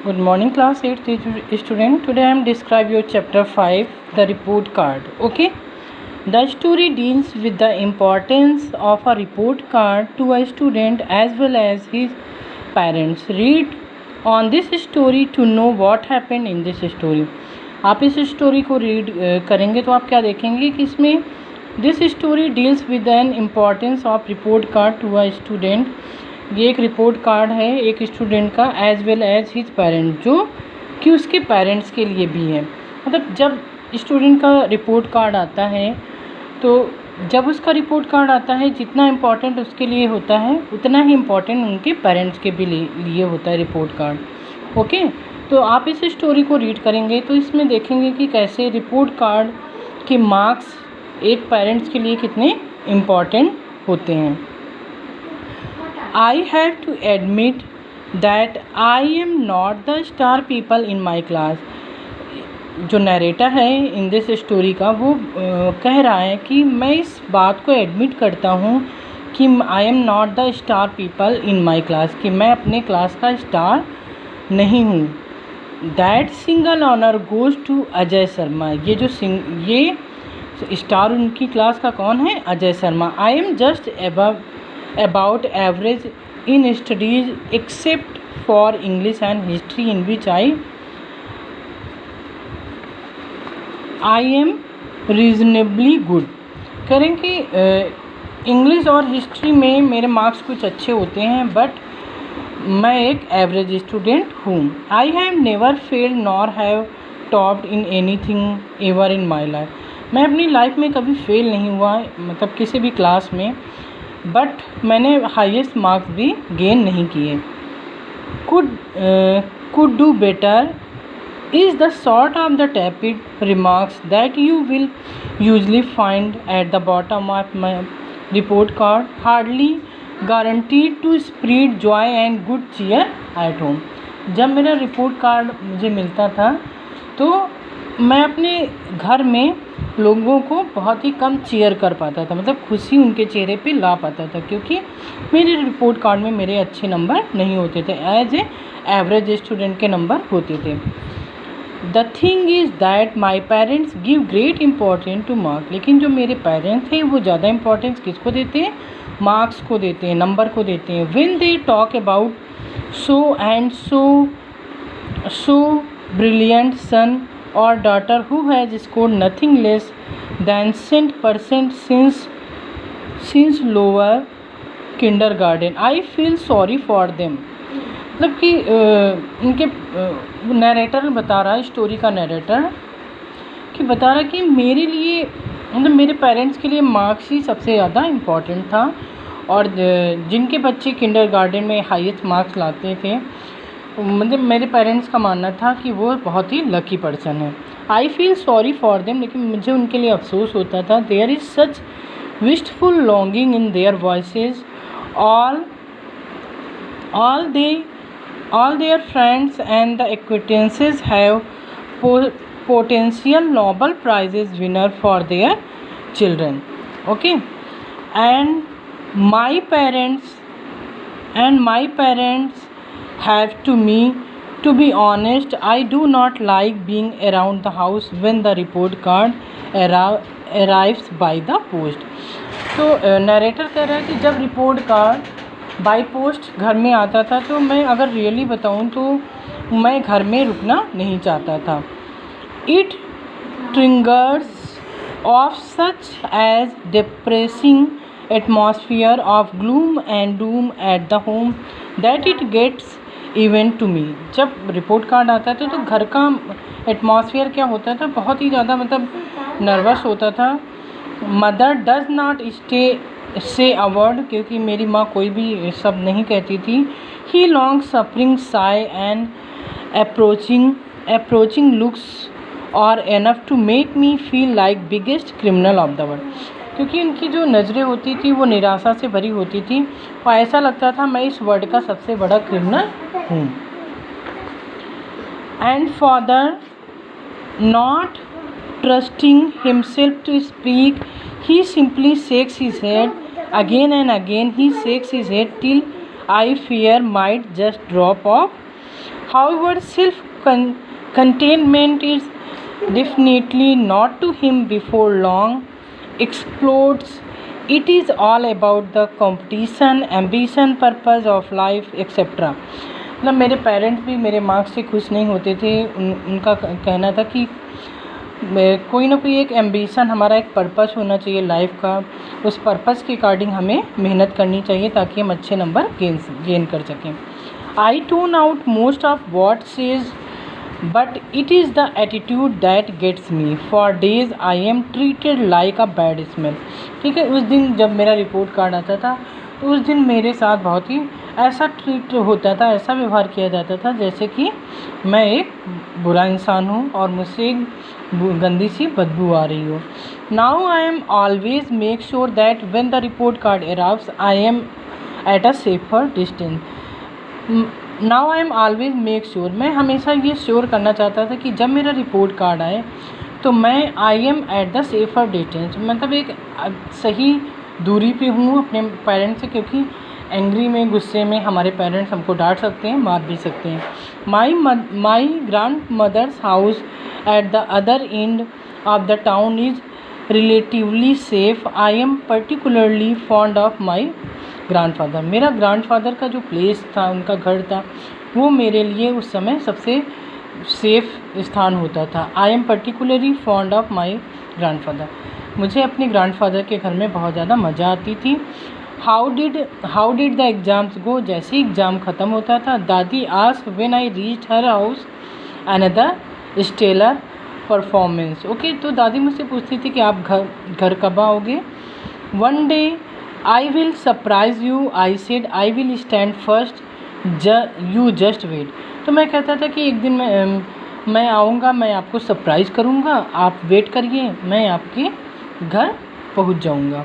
Good morning, class 8th student. Today I am describe your chapter 5, the report card. Okay. The story deals with the importance of a report card to a student as well as his parents. Read on this story to know what happened in this story. आप इस story को read करेंगे तो आप क्या देखेंगे कि इसमें this story deals with an importance of report card to a student. ये एक रिपोर्ट कार्ड है एक स्टूडेंट का as well as his parent, जो कि उसके पेरेंट्स के लिए भी है। मतलब जब स्टूडेंट का रिपोर्ट कार्ड आता है तो जब उसका रिपोर्ट कार्ड आता है जितना इम्पोर्टेंट उसके लिए होता है उतना ही इम्पोर्टेंट उनके पेरेंट्स के भी लिए होता है रिपोर्ट कार्ड। ओके, तो आप इस स्टोरी को रीड करेंगे तो इसमें देखेंगे कि कैसे रिपोर्ट कार्ड के मार्क्स एक पेरेंट्स के लिए कितने इम्पॉर्टेंट होते हैं। I have to admit that I am not the star people in my class. जो नरेटर है इन दिस स्टोरी का वो कह रहा है कि मैं इस बात को एडमिट करता हूँ कि I am not the star people in my class, कि मैं अपने क्लास का स्टार नहीं हूँ। That single honour goes to Ajay Sharma. ये स्टार उनकी क्लास का कौन है? Ajay Sharma. I am just about average in studies except for English and history in which I am reasonably good. करें कि इंग्लिश और हिस्ट्री में मेरे मार्क्स कुछ अच्छे होते हैं बट मैं एक एवरेज स्टूडेंट हूँ। I have never failed nor have topped in anything ever in my life. मैं अपनी लाइफ में कभी फेल नहीं हुआ, मतलब किसी भी क्लास में, बट मैंने हाईएस्ट मार्क्स भी गेन नहीं किए। Could do better is the sort of the tepid remarks that you will usually find at the bottom of my report card, hardly guaranteed to spread joy and good cheer at home। जब मेरा report card मुझे मिलता था तो मैं अपने घर में लोगों को बहुत ही कम चीयर कर पाता था, मतलब खुशी उनके चेहरे पे ला पाता था, क्योंकि मेरे रिपोर्ट कार्ड में मेरे अच्छे नंबर नहीं होते थे, एज ए एवरेज स्टूडेंट के नंबर होते थे। The thing is that my parents give great importance to mark. लेकिन जो मेरे पेरेंट्स हैं वो ज़्यादा इम्पोर्टेंस किसको देते हैं? मार्क्स को देते हैं, नंबर को देते हैं। When they talk about so and so brilliant son और daughter who has scored nothing less than 100% since lower kindergarten, I feel sorry for them. मतलब कि उनके नरेटर बता रहा है, स्टोरी का नरेटर कि बता रहा है कि मेरे लिए, मतलब मेरे पेरेंट्स के लिए मार्क्स ही सबसे ज़्यादा इम्पॉर्टेंट था, और जिनके बच्चे किंडरगार्टन में हाईएस्ट मार्क्स लाते थे, मतलब मेरे पेरेंट्स का मानना था कि वो बहुत ही लकी पर्सन है। I feel sorry for them, लेकिन मुझे उनके लिए अफसोस होता था। There is such wistful longing in their voices, all their friends and the acquaintances have potential Nobel Prizes winner for their children. Okay, and my parents have to me, to be honest, I do not like being around the house when the report card arrives by the post। तो narrator कह रहा है कि जब report card by post घर में आता था तो मैं अगर रियली बताऊं तो मैं घर में रुकना नहीं चाहता था। It triggers off such as depressing atmosphere of gloom and doom at the home that it gets even to me. जब रिपोर्ट कार्ड आता था तो घर का एटमॉस्फियर क्या होता था? बहुत ही ज़्यादा मतलब नर्वस होता था। Mother does not say a word, क्योंकि मेरी माँ कोई भी शब्द नहीं कहती थी। He long suffering sigh and approaching looks और enough to make me feel like biggest criminal of the world. क्योंकि उनकी जो नज़रें होती थी वो निराशा से भरी होती थी और ऐसा लगता था मैं इस वर्ल्ड का सबसे बड़ा क्रिमिनल हूँ। And father not trusting himself to speak, he simply shakes his head. Again and again he shakes his head till I fear might just drop off However, containment is definitely not to him. Before long explodes. It is all about the competition, ambition, purpose of life, etc. मतलब मेरे parents भी मेरे marks से खुश नहीं होते थे। उनका कहना था कि कोई ना कोई एक एम्बिशन, हमारा एक पर्पस होना चाहिए लाइफ का। उस पर्पस के अकॉर्डिंग हमें मेहनत करनी चाहिए ताकि हम अच्छे नंबर गेन कर सकें। I tune out most of what says but it is the attitude that gets me. For days I am treated like a bad smell. ठीक है, उस दिन जब मेरा रिपोर्ट कार्ड आता था तो उस दिन मेरे साथ बहुत ही ऐसा ट्रीट होता था, ऐसा व्यवहार किया जाता था जैसे कि मैं एक बुरा इंसान हूँ और मुझसे एक गंदी सी बदबू आ रही हो। Now I am always make sure that when the report card arrives I am at a safer distance. Now I am always make sure, मैं हमेशा ये श्योर करना चाहता था कि जब मेरा रिपोर्ट कार्ड आए तो मैं I am at the safer distance, मतलब एक सही दूरी पे हूँ अपने पेरेंट्स से, क्योंकि एंग्री में, गुस्से में हमारे पेरेंट्स हमको डांट सकते हैं, मार भी सकते हैं। My grandmother's house at the other end of the town is relatively safe. I am particularly fond of my grandfather. मेरा ग्रैंडफादर का जो प्लेस था, उनका घर था, वो मेरे लिए उस समय सबसे सेफ स्थान होता था। आई am particularly fond of my grandfather. मुझे अपने ग्रैंडफादर के घर में बहुत ज़्यादा मज़ा आती थी। How did the exams go. जैसे ही एग्ज़ाम ख़त्म होता था, दादी ask when I reached her house another stellar performance. Okay, तो दादी मुझसे पूछती थी कि आप घर कब आओगे। One day I will surprise you, I said I will stand first, you just wait. तो मैं कहता था कि एक दिन मैं आऊँगा, मैं आपको सरप्राइज़ करूँगा, आप वेट करिए, मैं आपके घर पहुँच जाऊँगा।